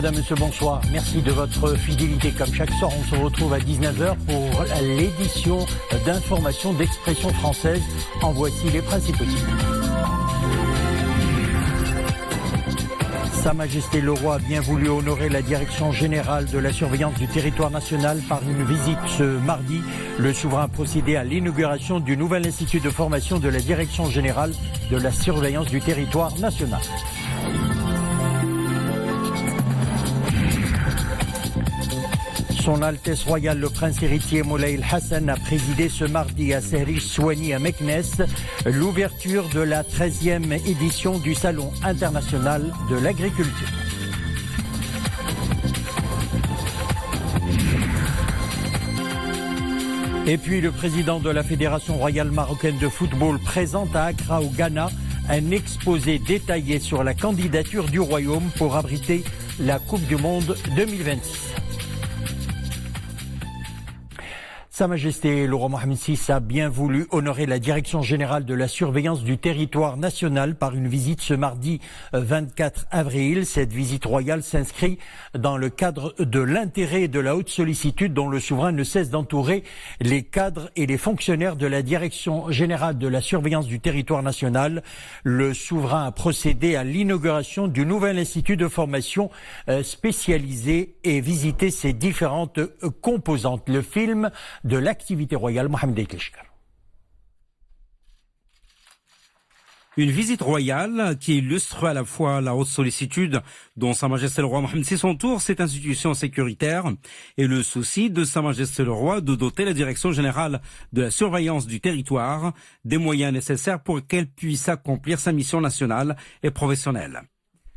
Madame, Monsieur, bonsoir. Merci de votre fidélité. Comme chaque soir, on se retrouve à 19h pour l'édition d'information d'Expression française. En voici les principaux titres. Sa Majesté le Roi a bien voulu honorer la Direction générale de la surveillance du territoire national par une visite ce mardi. Le souverain a procédé à l'inauguration du nouvel institut de formation de la Direction générale de la surveillance du territoire national. Son Altesse Royale le Prince héritier Moulay El Hassan a présidé ce mardi à Sehrish Souani à Meknès l'ouverture de la 13e édition du Salon international de l'agriculture. Et puis le président de la Fédération royale marocaine de football présente à Accra au Ghana un exposé détaillé sur la candidature du royaume pour abriter la Coupe du Monde 2026. Sa Majesté le Roi Mohammed VI a bien voulu honorer la Direction générale de la surveillance du territoire national par une visite ce mardi 24 avril. Cette visite royale s'inscrit dans le cadre de l'intérêt et de la haute sollicitude dont le souverain ne cesse d'entourer les cadres et les fonctionnaires de la Direction générale de la surveillance du territoire national. Le souverain a procédé à l'inauguration du nouvel institut de formation spécialisé et visité ses différentes composantes. Le film de l'activité royale, Mohamed Ekleshkar. Une visite royale qui illustre à la fois la haute sollicitude dont Sa Majesté le Roi Mohammed VI entoure cette institution sécuritaire et le souci de Sa Majesté le Roi de doter la Direction générale de la surveillance du territoire des moyens nécessaires pour qu'elle puisse accomplir sa mission nationale et professionnelle.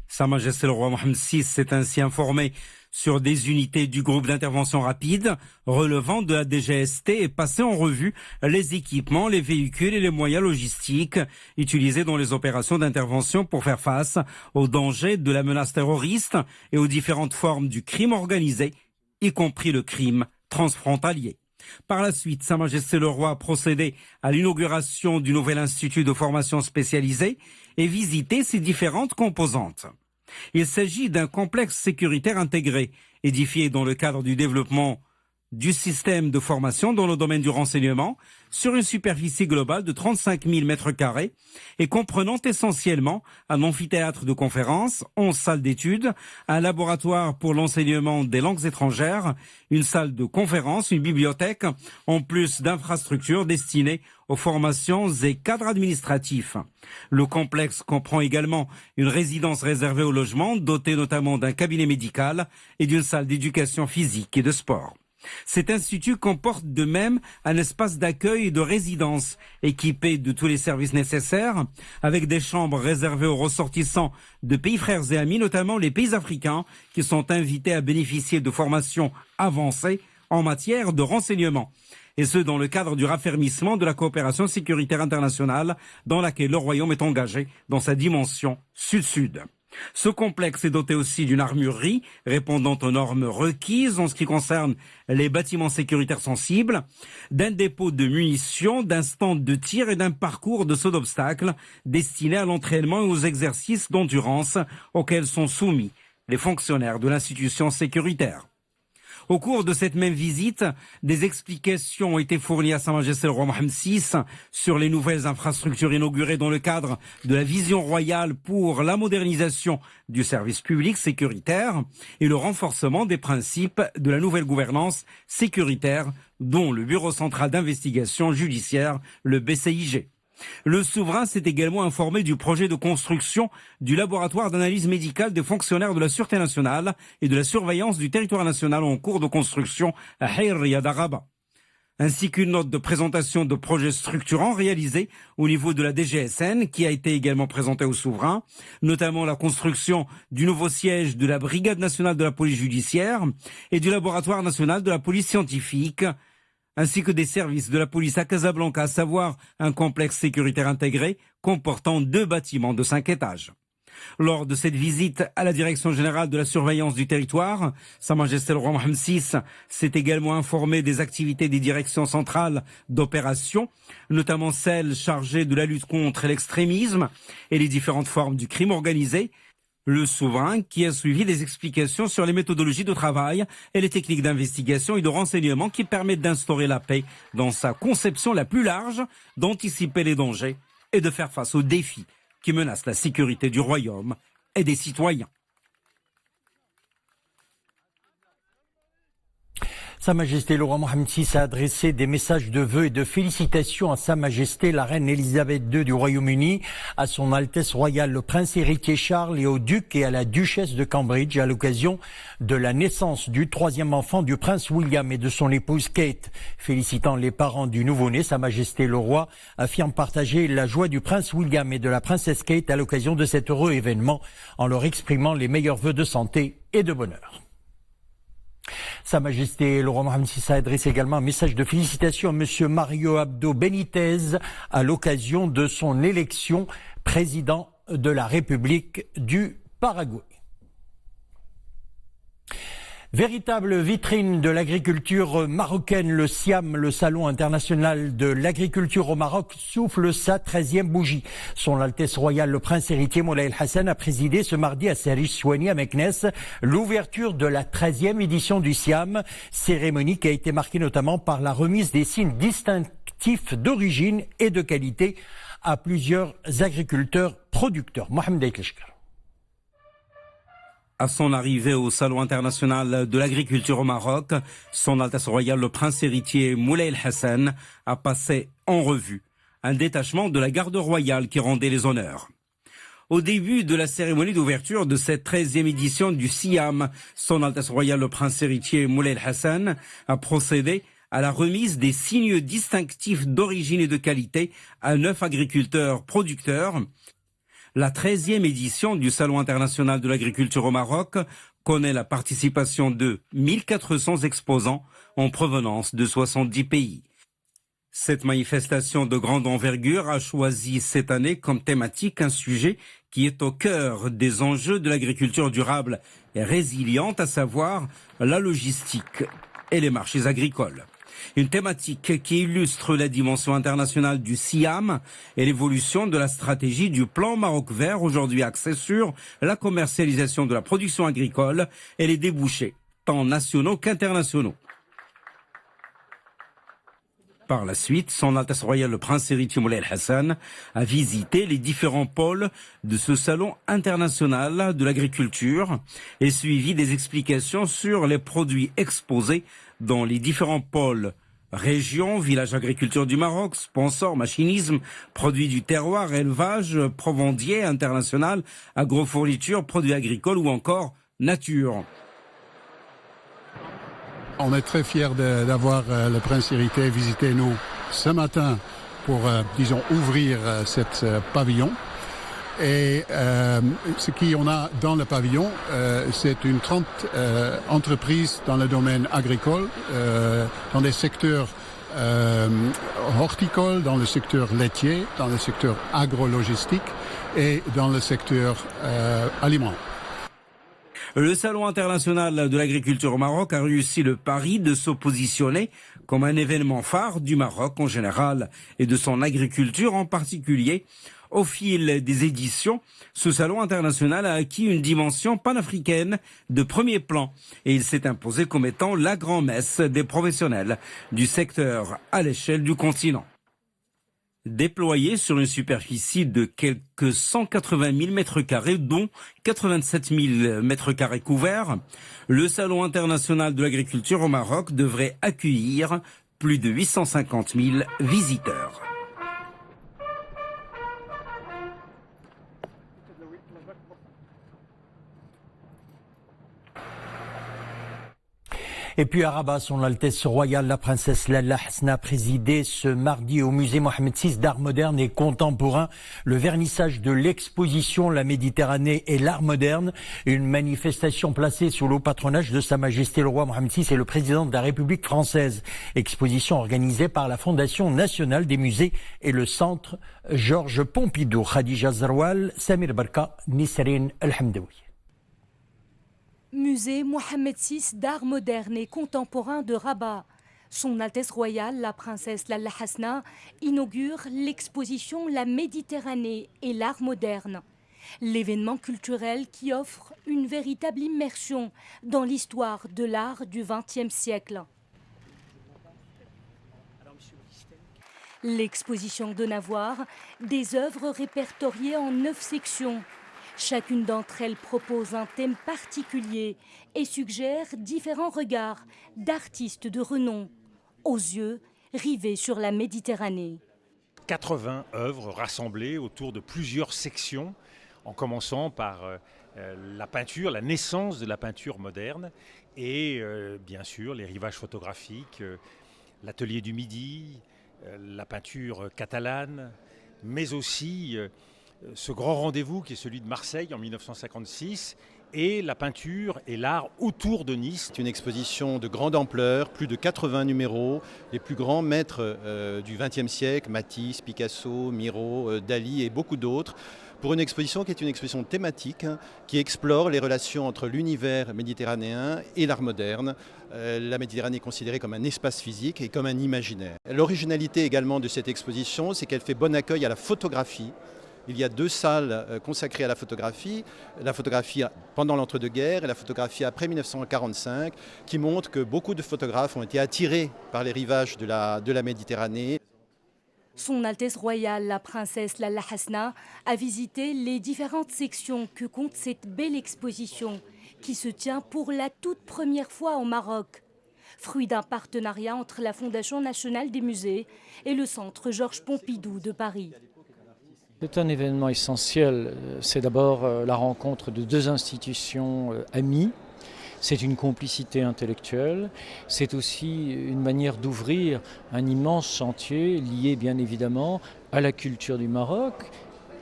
Sa Majesté le Roi Mohammed VI s'est ainsi informé sur des unités du groupe d'intervention rapide relevant de la DGST et passé en revue les équipements, les véhicules et les moyens logistiques utilisés dans les opérations d'intervention pour faire face aux dangers de la menace terroriste et aux différentes formes du crime organisé, y compris le crime transfrontalier. Par la suite, Sa Majesté le Roi a procédé à l'inauguration du nouvel institut de formation spécialisé et visité ses différentes composantes. Il s'agit d'un complexe sécuritaire intégré, édifié dans le cadre du développement du système de formation dans le domaine du renseignement, sur une superficie globale de 35 000 mètres carrés et comprenant essentiellement un amphithéâtre de conférences, 11 salles d'études, un laboratoire pour l'enseignement des langues étrangères, une salle de conférences, une bibliothèque, en plus d'infrastructures destinées aux formations et cadres administratifs. Le complexe comprend également une résidence réservée au logement, dotée notamment d'un cabinet médical et d'une salle d'éducation physique et de sport. Cet institut comporte de même un espace d'accueil et de résidence équipé de tous les services nécessaires, avec des chambres réservées aux ressortissants de pays frères et amis, notamment les pays africains, qui sont invités à bénéficier de formations avancées en matière de renseignement. Et ce, dans le cadre du raffermissement de la coopération sécuritaire internationale dans laquelle le Royaume est engagé dans sa dimension sud-sud. Ce complexe est doté aussi d'une armurerie répondant aux normes requises en ce qui concerne les bâtiments sécuritaires sensibles, d'un dépôt de munitions, d'un stand de tir et d'un parcours de saut d'obstacles destiné à l'entraînement et aux exercices d'endurance auxquels sont soumis les fonctionnaires de l'institution sécuritaire. Au cours de cette même visite, des explications ont été fournies à Sa Majesté le Roi Mohammed VI sur les nouvelles infrastructures inaugurées dans le cadre de la vision royale pour la modernisation du service public sécuritaire et le renforcement des principes de la nouvelle gouvernance sécuritaire, dont le Bureau central d'investigation judiciaire, le BCIG. Le souverain s'est également informé du projet de construction du laboratoire d'analyse médicale des fonctionnaires de la Sûreté nationale et de la surveillance du territoire national en cours de construction à Hayr Riyad Araba, ainsi qu'une note de présentation de projets structurants réalisés au niveau de la DGSN qui a été également présentée au souverain, notamment la construction du nouveau siège de la Brigade nationale de la police judiciaire et du laboratoire national de la police scientifique, ainsi que des services de la police à Casablanca, à savoir un complexe sécuritaire intégré comportant 2 bâtiments de 5 étages. Lors de cette visite à la Direction générale de la surveillance du territoire, Sa Majesté le Roi Mohammed VI s'est également informé des activités des directions centrales d'opération, notamment celles chargées de la lutte contre l'extrémisme et les différentes formes du crime organisé, Le souverain qui a suivi des explications sur les méthodologies de travail et les techniques d'investigation et de renseignement qui permettent d'instaurer la paix dans sa conception la plus large, d'anticiper les dangers et de faire face aux défis qui menacent la sécurité du royaume et des citoyens. Sa Majesté le roi Mohammed VI a adressé des messages de vœux et de félicitations à Sa Majesté la Reine Elisabeth II du Royaume-Uni, à Son Altesse Royale le Prince héritier Charles et au Duc et à la Duchesse de Cambridge à l'occasion de la naissance du troisième enfant du Prince William et de son épouse Kate. Félicitant les parents du nouveau-né, Sa Majesté le roi affirme partager la joie du Prince William et de la Princesse Kate à l'occasion de cet heureux événement en leur exprimant les meilleurs vœux de santé et de bonheur. Sa Majesté le roi Mohammed VI a adressé également un message de félicitations à M. Mario Abdo Benitez à l'occasion de son élection président de la République du Paraguay. Véritable vitrine de l'agriculture marocaine, le SIAM, le Salon international de l'agriculture au Maroc, souffle sa 13e bougie. Son Altesse royale, le prince héritier Moulay El Hassan, a présidé ce mardi à Serich Souani à Meknès l'ouverture de la 13e édition du SIAM, cérémonie qui a été marquée notamment par la remise des signes distinctifs d'origine et de qualité à plusieurs agriculteurs producteurs. Mohamed Aitleshkar. À son arrivée au Salon international de l'agriculture au Maroc, Son Altesse royale le prince héritier Moulay El Hassan a passé en revue un détachement de la garde royale qui rendait les honneurs. Au début de la cérémonie d'ouverture de cette 13e édition du SIAM, Son Altesse royale le prince héritier Moulay El Hassan a procédé à la remise des signes distinctifs d'origine et de qualité à 9 agriculteurs producteurs. La 13e édition du Salon international de l'agriculture au Maroc connaît la participation de 1400 exposants en provenance de 70 pays. Cette manifestation de grande envergure a choisi cette année comme thématique un sujet qui est au cœur des enjeux de l'agriculture durable et résiliente, à savoir la logistique et les marchés agricoles. Une thématique qui illustre la dimension internationale du SIAM et l'évolution de la stratégie du plan Maroc vert, aujourd'hui axé sur la commercialisation de la production agricole et les débouchés, tant nationaux qu'internationaux. Par la suite, Son Altesse royale le prince héritier Moulay El Hassan a visité les différents pôles de ce salon international de l'agriculture et suivi des explications sur les produits exposés dans les différents pôles, régions, villages agriculture du Maroc, sponsors, machinisme, produits du terroir, élevage, provendier international, agrofourniture, produits agricoles ou encore nature. On est très fiers d'avoir le prince héritier visiter nous ce matin pour, disons, ouvrir cet pavillon. Et ce qu'on a dans le pavillon, c'est une 30 entreprises dans le domaine agricole, dans les secteurs horticoles, dans le secteur laitier, dans le secteur agrologistique et dans le secteur alimentaire. Le Salon international de l'agriculture au Maroc a réussi le pari de se positionner comme un événement phare du Maroc en général et de son agriculture en particulier. Au fil des éditions, ce salon international a acquis une dimension panafricaine de premier plan et il s'est imposé comme étant la grand-messe des professionnels du secteur à l'échelle du continent. Déployé sur une superficie de quelques 180 000 mètres carrés, dont 87 000 mètres carrés couverts, le Salon international de l'agriculture au Maroc devrait accueillir plus de 850 000 visiteurs. Et puis à Rabat, Son Altesse royale, la princesse Lalla Hasna a présidé ce mardi au musée Mohammed VI d'art moderne et contemporain le vernissage de l'exposition La Méditerranée et l'art moderne, une manifestation placée sous le patronage de Sa Majesté le roi Mohammed VI et le président de la République française. Exposition organisée par la Fondation nationale des musées et le centre Georges Pompidou. Khadija Zarwal, Samir Barka, Nisrine El-Hamdawi. Musée Mohammed VI d'art moderne et contemporain de Rabat. Son Altesse royale, la princesse Lalla Hasna, inaugure l'exposition La Méditerranée et l'art moderne. L'événement culturel qui offre une véritable immersion dans l'histoire de l'art du XXe siècle. L'exposition donne à voir des œuvres répertoriées en 9 sections. Chacune d'entre elles propose un thème particulier et suggère différents regards d'artistes de renom, aux yeux rivés sur la Méditerranée. 80 œuvres rassemblées autour de plusieurs sections, en commençant par la peinture, la naissance de la peinture moderne, et bien sûr les rivages photographiques, l'atelier du Midi, la peinture catalane, mais aussi ce grand rendez-vous qui est celui de Marseille en 1956, et la peinture et l'art autour de Nice. C'est une exposition de grande ampleur, plus de 80 numéros, les plus grands maîtres du XXe siècle, Matisse, Picasso, Miro, Dali et beaucoup d'autres, pour une exposition qui est une exposition thématique, qui explore les relations entre l'univers méditerranéen et l'art moderne. La Méditerranée est considérée comme un espace physique et comme un imaginaire. L'originalité également de cette exposition, c'est qu'elle fait bon accueil à la photographie. Il y a 2 salles consacrées à la photographie pendant l'entre-deux-guerres et la photographie après 1945, qui montrent que beaucoup de photographes ont été attirés par les rivages de la Méditerranée. Son Altesse royale, la princesse Lalla Hasna, a visité les différentes sections que compte cette belle exposition, qui se tient pour la toute première fois au Maroc. Fruit d'un partenariat entre la Fondation nationale des musées et le Centre Georges Pompidou de Paris. C'est un événement essentiel. C'est d'abord la rencontre de 2 institutions amies. C'est une complicité intellectuelle. C'est aussi une manière d'ouvrir un immense chantier lié bien évidemment à la culture du Maroc,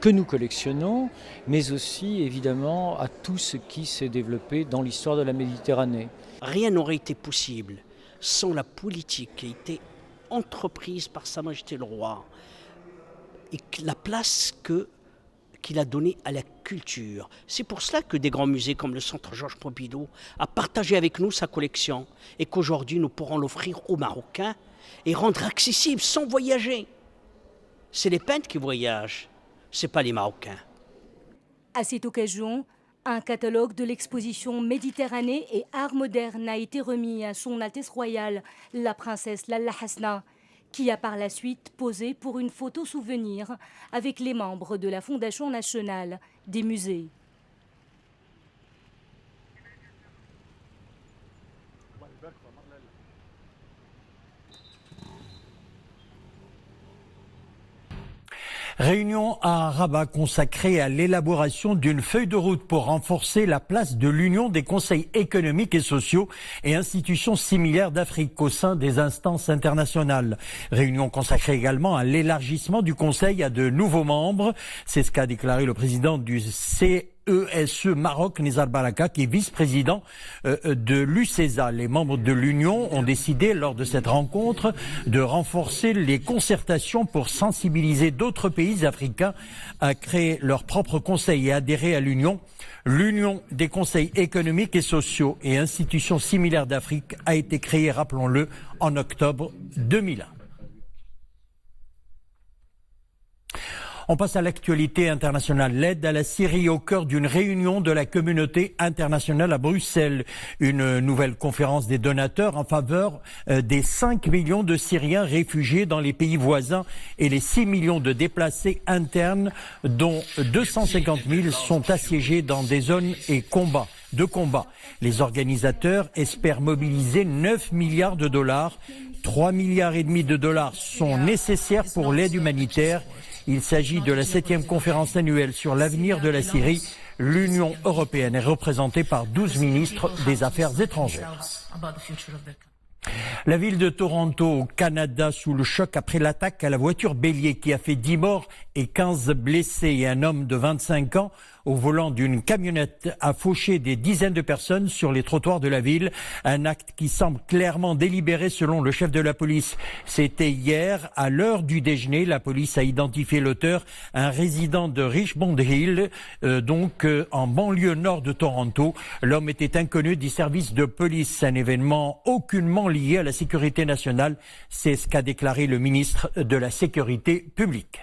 que nous collectionnons, mais aussi évidemment à tout ce qui s'est développé dans l'histoire de la Méditerranée. Rien n'aurait été possible sans la politique qui a été entreprise par Sa Majesté le Roi et la place qu'il a donnée à la culture. C'est pour cela que des grands musées comme le Centre Georges Pompidou a partagé avec nous sa collection et qu'aujourd'hui nous pourrons l'offrir aux Marocains et rendre accessible sans voyager. C'est les peintres qui voyagent, ce n'est pas les Marocains. À cette occasion, un catalogue de l'exposition Méditerranée et art moderne a été remis à Son Altesse royale, la princesse Lalla Hasna, qui a par la suite posé pour une photo souvenir avec les membres de la Fondation nationale des musées. Réunion à Rabat consacrée à l'élaboration d'une feuille de route pour renforcer la place de l'Union des conseils économiques et sociaux et institutions similaires d'Afrique au sein des instances internationales. Réunion consacrée également à l'élargissement du Conseil à de nouveaux membres. C'est ce qu'a déclaré le président du CESE Maroc, Nizar Baraka, qui est vice-président de l'UCESA. Les membres de l'Union ont décidé lors de cette rencontre de renforcer les concertations pour sensibiliser d'autres pays africains à créer leur propre conseil et adhérer à l'Union. L'Union des conseils économiques et sociaux et institutions similaires d'Afrique a été créée, rappelons-le, en octobre 2001. On passe à l'actualité internationale. L'aide à la Syrie au cœur d'une réunion de la communauté internationale à Bruxelles. Une nouvelle conférence des donateurs en faveur des 5 millions de Syriens réfugiés dans les pays voisins et les 6 millions de déplacés internes, dont 250 000 sont assiégés dans des zones de combat. Les organisateurs espèrent mobiliser 9 milliards de dollars. 3,5 milliards de dollars sont nécessaires pour l'aide humanitaire. Il s'agit de la 7e conférence annuelle sur l'avenir de la Syrie. L'Union européenne est représentée par 12 ministres des Affaires étrangères. La ville de Toronto, au Canada, sous le choc après l'attaque à la voiture bélier qui a fait 10 morts et 15 blessés, et un homme de 25 ans au volant d'une camionnette a fauché des dizaines de personnes sur les trottoirs de la ville. Un acte qui semble clairement délibéré selon le chef de la police. C'était hier, à l'heure du déjeuner. La police a identifié l'auteur, un résident de Richmond Hill, en banlieue nord de Toronto. L'homme était inconnu des services de police. Un événement aucunement lié à la sécurité nationale. C'est ce qu'a déclaré le ministre de la Sécurité publique.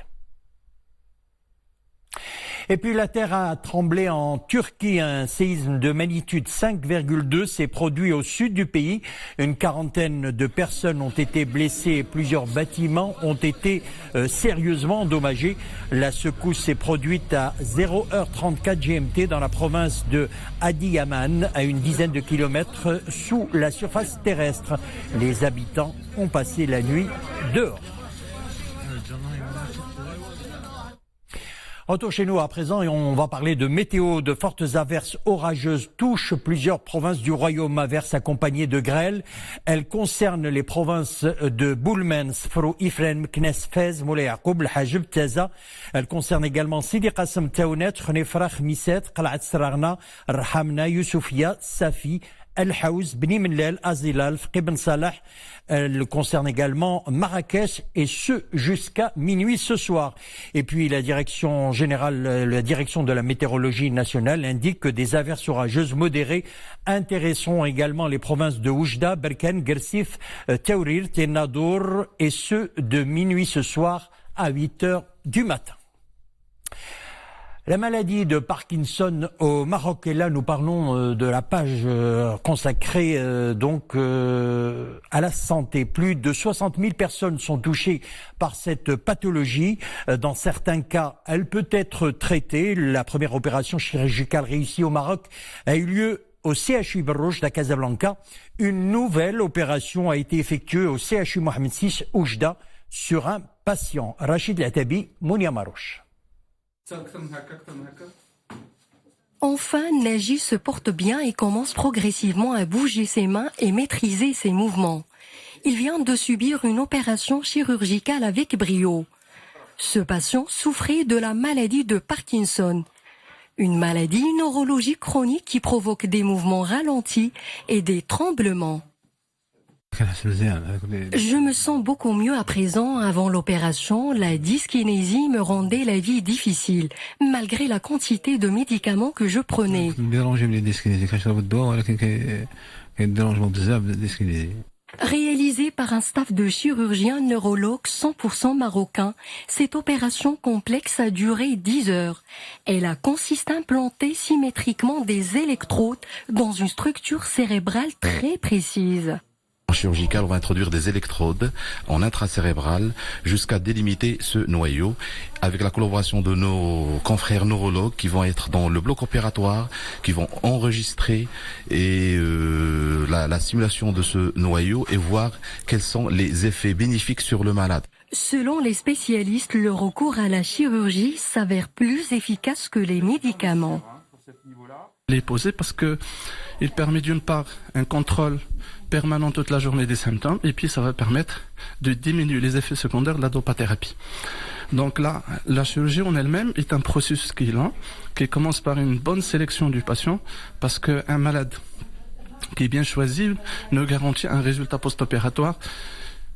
Et puis la terre a tremblé en Turquie. Un séisme de magnitude 5,2 s'est produit au sud du pays. Une quarantaine de personnes ont été blessées et plusieurs bâtiments ont été sérieusement endommagés. La secousse s'est produite à 0h34 GMT dans la province de Adıyaman, à une dizaine de kilomètres sous la surface terrestre. Les habitants ont passé la nuit dehors. Retour chez nous à présent et on va parler de météo. De fortes averses orageuses touchent plusieurs provinces du royaume, averses accompagnées de grêle. Elles concernent les provinces de Boulmen, Sfrou, Ifren, Meknes, Fez, Moulay Yacoub, Hajib, Taza. Elles concernent également Sidi Qassem, Taounet, Khnefrakh, Misset, Qal'at Srarna, Rahamna, Youssoufia, Safi, El Haouz, Bni Mellel, Azilal, Ibn Salah. Elle concerne également Marrakech et ce jusqu'à minuit ce soir. Et puis la direction générale, la direction de la météorologie nationale indique que des averses orageuses modérées intéresseront également les provinces de Oujda, Berkane, Gersif, Taourir, Tenadour et ce de minuit ce soir à 8 heures du matin. La maladie de Parkinson au Maroc, et là nous parlons de la page consacrée à la santé. Plus de 60 000 personnes sont touchées par cette pathologie. Dans certains cas, elle peut être traitée. La première opération chirurgicale réussie au Maroc a eu lieu au CHU Berrouj de Casablanca. Une nouvelle opération a été effectuée au CHU Mohamed VI Oujda sur un patient. Rachid Latabi, Mounia Marouche. Enfin, Naji se porte bien et commence progressivement à bouger ses mains et maîtriser ses mouvements. Il vient de subir une opération chirurgicale avec brio. Ce patient souffrait de la maladie de Parkinson, une maladie neurologique chronique qui provoque des mouvements ralentis et des tremblements. Je me sens beaucoup mieux à présent. Avant l'opération, la dyskinésie me rendait la vie difficile, malgré la quantité de médicaments que je prenais. Réalisée par un staff de chirurgiens neurologues 100% marocains, cette opération complexe a duré 10 heures. Elle a consisté à implanter symétriquement des électrodes dans une structure cérébrale très précise. En chirurgical, on va introduire des électrodes en intracérébral jusqu'à délimiter ce noyau avec la collaboration de nos confrères neurologues qui vont être dans le bloc opératoire, qui vont enregistrer la simulation de ce noyau et voir quels sont les effets bénéfiques sur le malade. Selon les spécialistes, le recours à la chirurgie s'avère plus efficace que les médicaments. Il est posé parce que il permet d'une part un contrôle permanent toute la journée des symptômes et puis ça va permettre de diminuer les effets secondaires de la dopathérapie. Donc là, la chirurgie en elle-même est un processus qui est lent, qui commence par une bonne sélection du patient parce qu'un malade qui est bien choisi ne garantit un résultat post-opératoire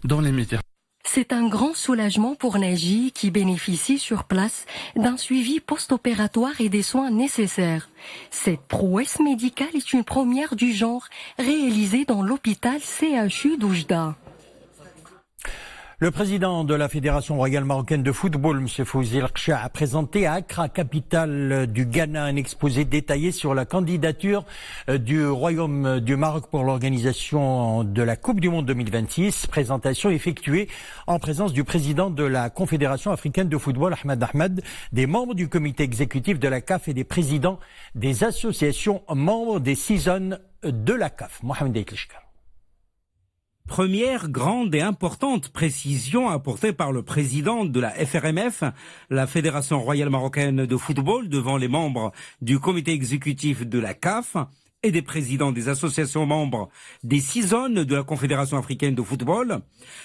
dans les médias. C'est un grand soulagement pour Naji qui bénéficie sur place d'un suivi post-opératoire et des soins nécessaires. Cette prouesse médicale est une première du genre réalisée dans l'hôpital CHU d'Oujda. Le président de la Fédération royale marocaine de football, M. Fouzi El-Khcha, a présenté à Accra, capitale du Ghana, un exposé détaillé sur la candidature du Royaume du Maroc pour l'organisation de la Coupe du Monde 2026. Présentation effectuée en présence du président de la Confédération africaine de football, Ahmed Ahmed, des membres du comité exécutif de la CAF et des présidents des associations membres des 6 zones de la CAF. Mohamed Eitlishka. Première grande et importante précision apportée par le président de la FRMF, la Fédération royale marocaine de football, devant les membres du comité exécutif de la CAF et des présidents des associations membres des 6 zones de la Confédération africaine de football.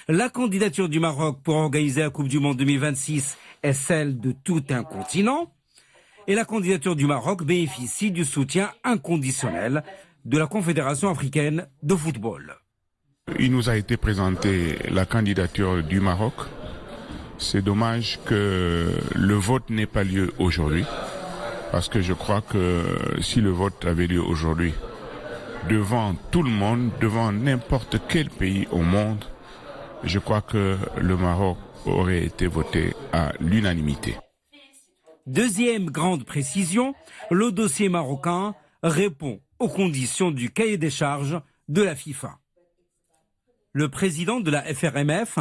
La candidature du Maroc pour organiser la Coupe du Monde 2026 est celle de tout un continent. Et la candidature du Maroc bénéficie du soutien inconditionnel de la Confédération africaine de football. Il nous a été présenté la candidature du Maroc. C'est dommage que le vote n'ait pas lieu aujourd'hui, parce que je crois que si le vote avait lieu aujourd'hui, devant tout le monde, devant n'importe quel pays au monde, je crois que le Maroc aurait été voté à l'unanimité. Deuxième grande précision, le dossier marocain répond aux conditions du cahier des charges de la FIFA. Le président de la FRMF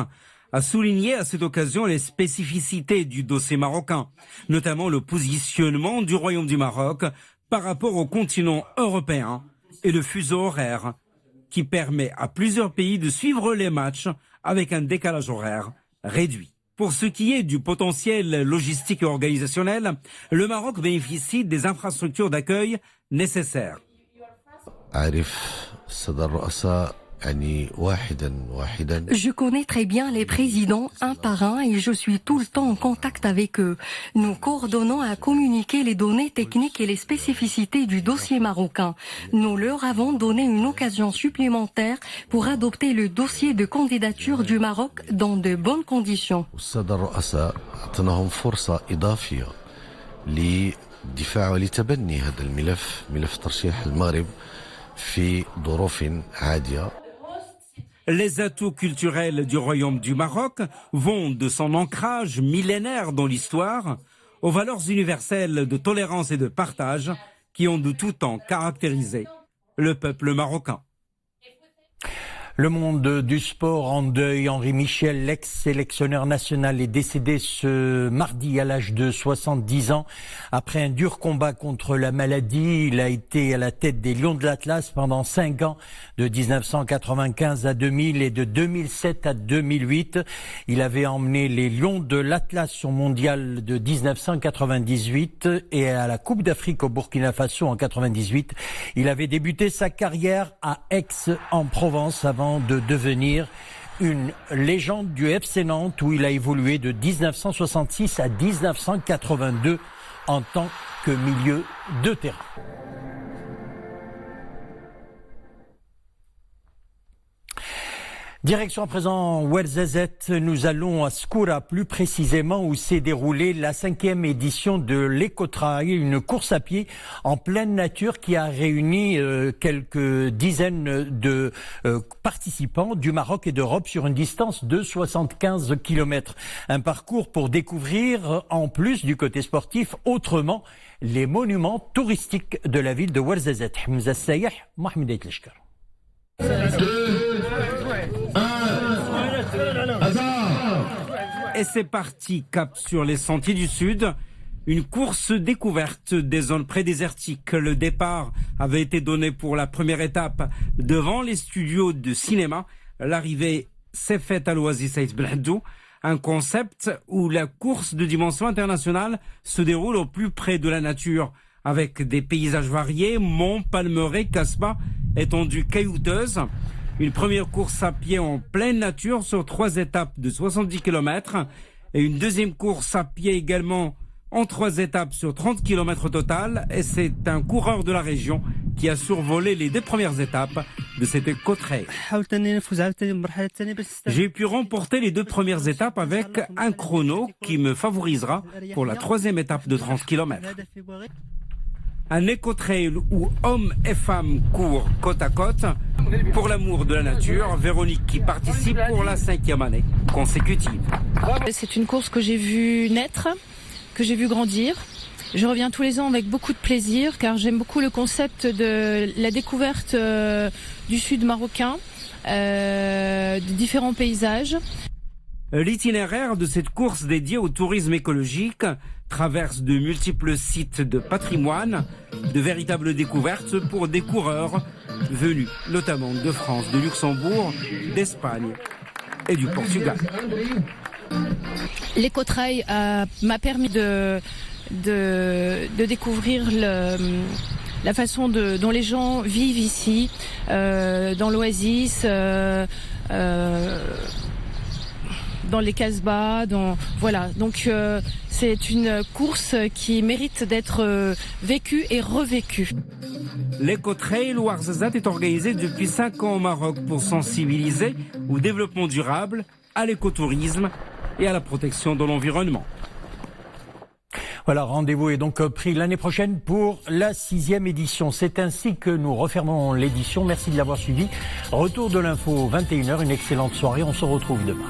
a souligné à cette occasion les spécificités du dossier marocain, notamment le positionnement du Royaume du Maroc par rapport au continent européen et le fuseau horaire, qui permet à plusieurs pays de suivre les matchs avec un décalage horaire réduit. Pour ce qui est du potentiel logistique et organisationnel, le Maroc bénéficie des infrastructures d'accueil nécessaires. Je connais très bien les présidents un par un et je suis tout le temps en contact avec eux. Nous coordonnons à communiquer les données techniques et les spécificités du dossier marocain. Nous leur avons donné une occasion supplémentaire pour adopter le dossier de candidature du Maroc dans de bonnes conditions. Les atouts culturels du Royaume du Maroc vont de son ancrage millénaire dans l'histoire aux valeurs universelles de tolérance et de partage qui ont de tout temps caractérisé le peuple marocain. Le monde du sport en deuil. Henri Michel, l'ex-sélectionneur national, est décédé ce mardi à l'âge de 70 ans. Après un dur combat contre la maladie, il a été à la tête des Lions de l'Atlas pendant 5 ans, de 1995 à 2000 et de 2007 à 2008. Il avait emmené les Lions de l'Atlas au mondial de 1998 et à la Coupe d'Afrique au Burkina Faso en 98. Il avait débuté sa carrière à Aix en Provence avant de devenir une légende du FC Nantes où il a évolué de 1966 à 1982 en tant que milieu de terrain. Direction à présent Ouarzazate, nous allons à Skoura, plus précisément où s'est déroulée la 5e édition de l'Ecotrail, une course à pied en pleine nature qui a réuni quelques dizaines de participants du Maroc et d'Europe sur une distance de 75 km. Un parcours pour découvrir, en plus du côté sportif, autrement les monuments touristiques de la ville de Ouarzazate. Hamza Sayah, Mohamed Aitleshkar. Et c'est parti, cap sur les sentiers du Sud, une course découverte des zones prédésertiques. Le départ avait été donné pour la première étape devant les studios de cinéma. L'arrivée s'est faite à l'Oasis Saïd Belhaddou, un concept où la course de dimension internationale se déroule au plus près de la nature, avec des paysages variés, monts, palmeraies, casbahs, étendues caillouteuses. Une première course à pied en pleine nature sur 3 étapes de 70 km et une deuxième course à pied également en 3 étapes sur 30 km au total. Et c'est un coureur de la région qui a survolé les 2 premières étapes de cette Ecotrail. J'ai pu remporter les 2 premières étapes avec un chrono qui me favorisera pour la 3e étape de 30 km. Un éco-trail où hommes et femmes courent côte à côte pour l'amour de la nature. Véronique qui participe pour la 5e année consécutive. C'est une course que j'ai vue naître, que j'ai vue grandir. Je reviens tous les ans avec beaucoup de plaisir car j'aime beaucoup le concept de la découverte du sud marocain, de différents paysages. L'itinéraire de cette course dédiée au tourisme écologique traverse de multiples sites de patrimoine, de véritables découvertes pour des coureurs venus notamment de France, de Luxembourg, d'Espagne et du Portugal. L'Ecotrail m'a permis de découvrir la façon dont les gens vivent ici, dans l'Oasis, dans les casbahs, voilà. Donc c'est une course qui mérite d'être vécue et revécue. L'Ecotrail Ouarzazate est organisé depuis 5 ans au Maroc pour sensibiliser au développement durable, à l'écotourisme et à la protection de l'environnement. Voilà, rendez-vous est donc pris l'année prochaine pour la 6e édition. C'est ainsi que nous refermons l'édition. Merci de l'avoir suivi. Retour de l'info 21h, une excellente soirée. On se retrouve demain.